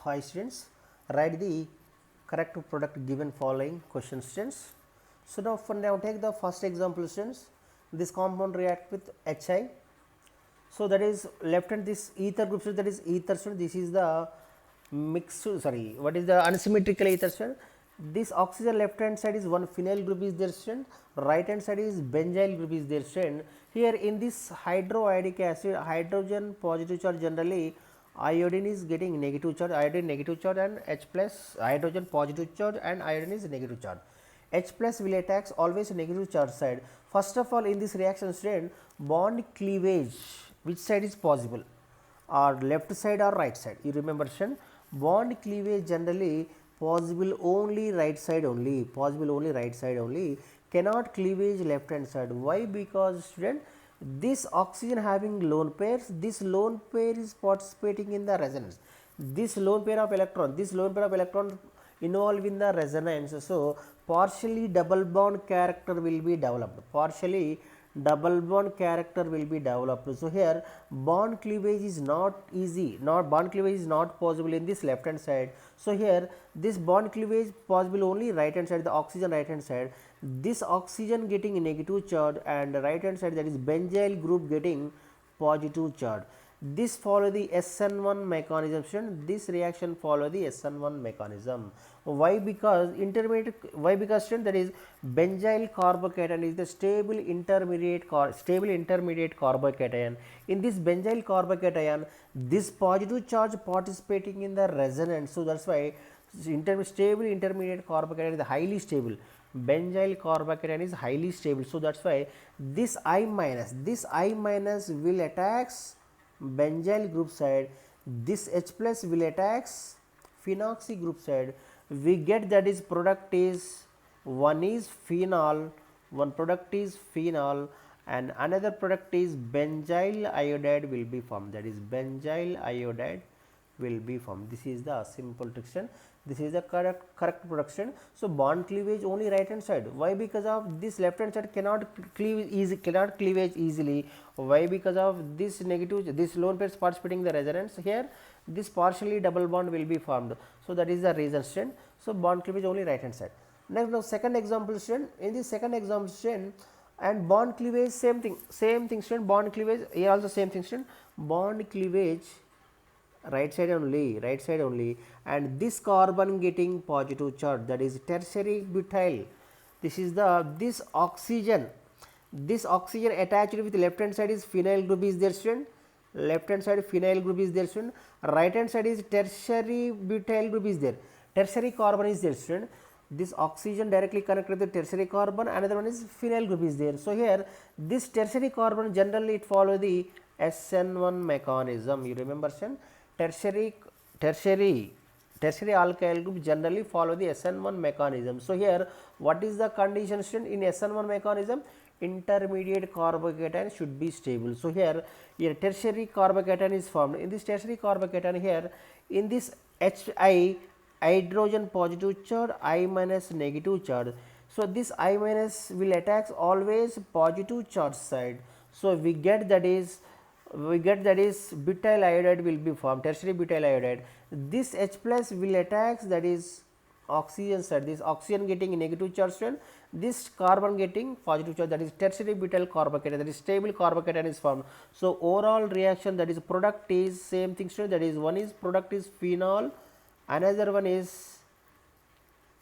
Hi students, write the correct product given following question students. So now take the first example students. This compound react with HI. So that is left hand this ether group, so that is ether student. This is the mixed, sorry, what is the unsymmetrical ether student? This oxygen left hand side is one phenyl group is there student, right hand side is benzyl group is there student. Here in this hydroiodic acid, hydrogen positive charge generally, iodine is getting negative charge, iodine negative charge, and H plus hydrogen positive charge and iodine is negative charge. H plus will attacks always negative charge side. First of all, in this reaction student, bond cleavage, which side is possible, or left side or right side? You remember student, bond cleavage generally possible only right side only, possible only right side only, cannot cleavage left hand side. Why? Because student, this oxygen having lone pairs, this lone pair is participating in the resonance. This lone pair of electron, this lone pair of electron involved in the resonance. So partially double bond character will be developed, partially double bond character will be developed. So here bond cleavage is not easy, not bond cleavage is not possible in this left hand side. So here this bond cleavage possible only right hand side, the oxygen right hand side, this oxygen getting negative charge, and right hand side, that is benzyl group, getting positive charge. This follow the SN1 mechanism. This reaction follow the SN1 mechanism. Why? Because intermediate, why? Because that is benzyl carbocation is the stable intermediate carbocation. In this benzyl carbocation, this positive charge participating in the resonance. So that's why stable intermediate carbocation is highly stable. Benzyl carbocation is highly stable. So that's why this I minus will attacks benzyl group side, this H plus will attacks phenoxy group side. We get that is product is one is phenol, one product is phenol, and another product is benzyl iodide will be formed, that is benzyl iodide will be formed. This is the simple reaction. This is the correct production. So bond cleavage only right hand side. Why? Because of this left hand side cannot cleavage easily. Why? Because of this negative, this lone pairs participating in the resonance. Here this partially double bond will be formed. So that is the reason student. So bond cleavage only right hand side. Now second example student. In this second example student, and bond cleavage same thing student. Bond cleavage here also same thing student. Bond cleavage right side only, and this carbon getting positive charge, that is tertiary butyl. This is the this oxygen attached with left hand side is phenyl group is there student, left hand side phenyl group is there student, right hand side is tertiary butyl group is there, tertiary carbon is there student. This oxygen directly connected with the tertiary carbon, another one is phenyl group is there. So here this tertiary carbon generally it follow the SN1 mechanism. You remember student, tertiary alkyl group generally follow the SN1 mechanism. So here what is the condition student? In SN1 mechanism, intermediate carbocation should be stable. So here tertiary carbocation is formed. In this tertiary carbocation, here in this HI, hydrogen positive charge, I minus negative charge. So this I minus will attacks always positive charge side. So we get that is butyl iodide will be formed, tertiary butyl iodide. This H plus will attacks, that is oxygen side, this oxygen getting negative charge, this carbon getting positive charge, that is tertiary butyl carbocation, that is stable carbocation is formed. So overall reaction, that is product is same thing student, that is one is product is phenol, another one is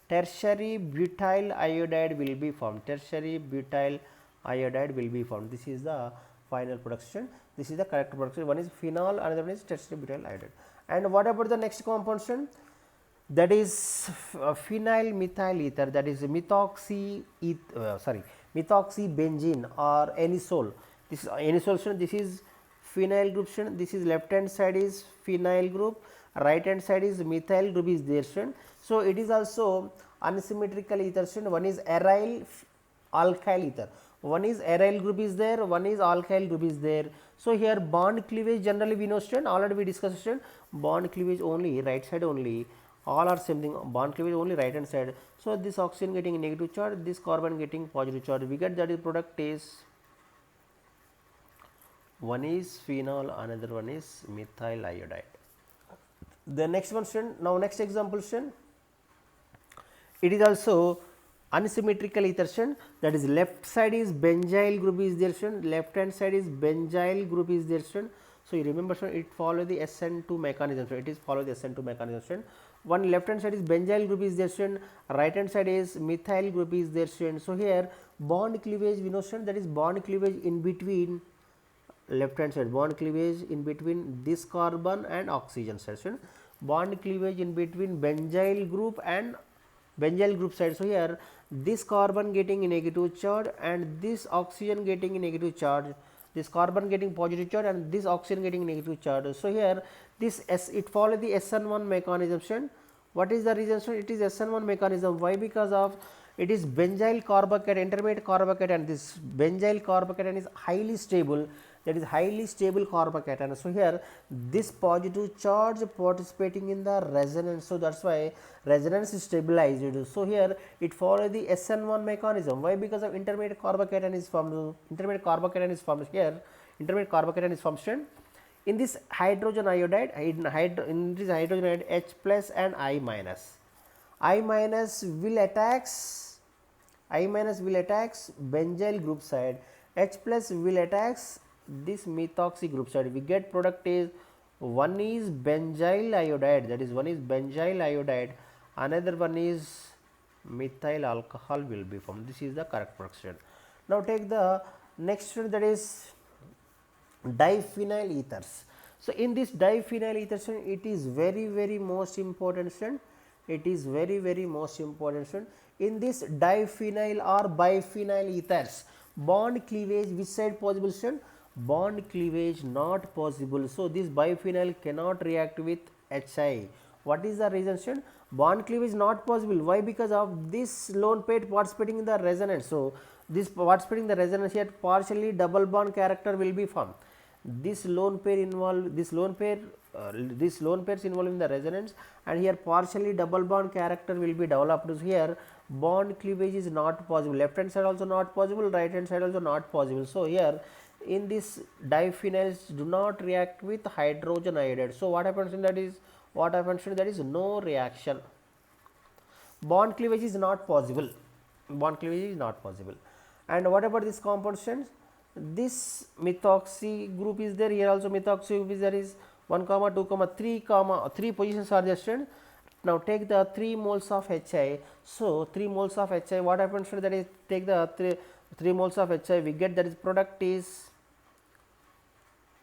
tertiary butyl iodide will be formed, tertiary butyl iodide will be formed. This is the final production. This is the correct production. One is phenol, another one is tertiary butyl iodide. And what about the next compound student? That is phenyl methyl ether, that is methoxybenzene or anisole. This is anisole student, this is phenyl group student, this is left hand side is phenyl group, right hand side is methyl group is there student. So it is also unsymmetrical ether student. One is aryl alkyl ether, one is aryl group is there, one is alkyl group is there. So here bond cleavage generally we know student, already we discussed student, bond cleavage only right side only, all are same thing, bond cleavage only right hand side. So this oxygen getting negative charge, this carbon getting positive charge, we get that is product is one is phenol, another one is methyl iodide. The next one student, now next example student, it is also unsymmetrical ether student, that is left side is benzyl group is there student, left hand side is benzyl group is there student. So, you remember student, it follow the SN2 mechanism, so it is follow the SN2 mechanism student. One left hand side is benzyl group is there student, right hand side is methyl group is there student. So, here bond cleavage we know student, that is bond cleavage in between left hand side, bond cleavage in between this carbon and oxygen side, bond cleavage in between benzyl group and benzyl group side. So, here this carbon getting negative charge and this oxygen getting negative charge, this carbon getting positive charge and this oxygen getting negative charge. So, here this it follow the SN1 mechanism. What is the reason? It is SN1 mechanism. Why? Because of it is benzyl carbocation, intermediate carbocation, this benzyl carbocation is highly stable, that is highly stable carbocation. So, here this positive charge participating in the resonance. So, that is why resonance is stabilized. So, here it follow the SN1 mechanism. Why? Because of intermediate carbocation is formed, intermediate carbocation is formed here, intermediate carbocation is formed in this hydrogen iodide, in this hydrogen iodide H plus and I minus. I minus will attacks benzyl group side, H plus will attacks this methoxy group side. We get product is one is benzyl iodide, that is one is benzyl iodide, another one is methyl alcohol will be formed. This is the correct production. Now, take the next one, that is diphenyl ethers. So, in this diphenyl ethers, it is very most important student, it is very most important student. In this diphenyl or biphenyl ethers, bond cleavage which side possible student? Bond cleavage not possible. So, this biphenyl cannot react with HI. What is the reason student? Bond cleavage not possible. Why? Because of this lone pair participating in the resonance. So, this participating in the resonance here partially double bond character will be formed. This lone pair involved, this lone pairs involved in the resonance, and here partially double bond character will be developed. So, here bond cleavage is not possible, left hand side also not possible, right hand side also not possible. So, here in this diphenyls do not react with hydrogen iodide. So, what happens in that is no reaction, bond cleavage is not possible, and what about this compound students? This methoxy group is there, here also methoxy group is there, is 1, 2, 3 positions are there student. Now, take the 3 moles of HI. So, 3 moles of HI, what happens to that is, take the 3 moles of HI, we get that is product is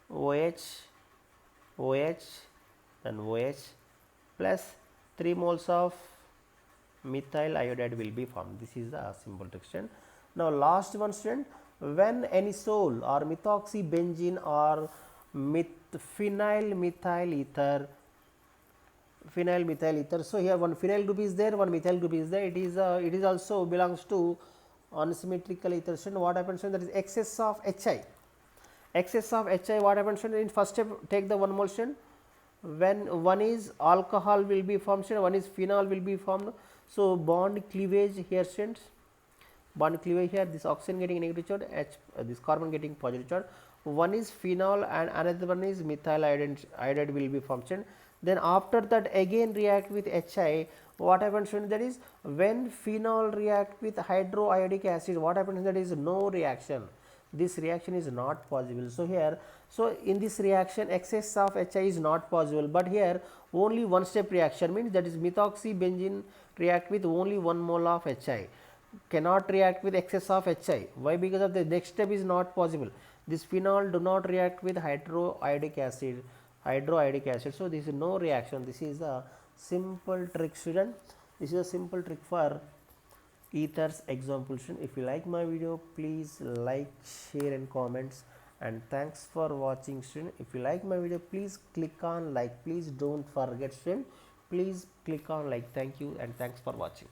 OH and OH plus 3 moles of methyl iodide will be formed. This is the simple texture. Now, last one student, when anisole or methoxybenzene or phenyl methyl ether. So, here one phenyl group is there, one methyl group is there. It is also belongs to unsymmetrical ether. What happens when there is excess of HI? What happens when in first step take the one mole student, when one is alcohol will be formed, one is phenol will be formed. So, bond cleavage here students, bond cleavage here, this oxygen getting negative charge, this carbon getting positive charge, one is phenol and another one is methyl iodide will be formed. Then after that again react with HI, what happens when that is, when phenol react with hydroiodic acid, what happens that is no reaction, this reaction is not possible. So, here, so in this reaction excess of HI is not possible, but here only one step reaction means that is methoxybenzene react with only 1 mole of HI, cannot react with excess of HI. Why? Because of the next step is not possible. This phenol do not react with hydroiodic acid. So, this is no reaction. This is a simple trick student. This is a simple trick for ethers example student. If you like my video, please like, share and comments, and thanks for watching student. If you like my video, please click on like, please don't forget student, please click on like. Thank you and thanks for watching.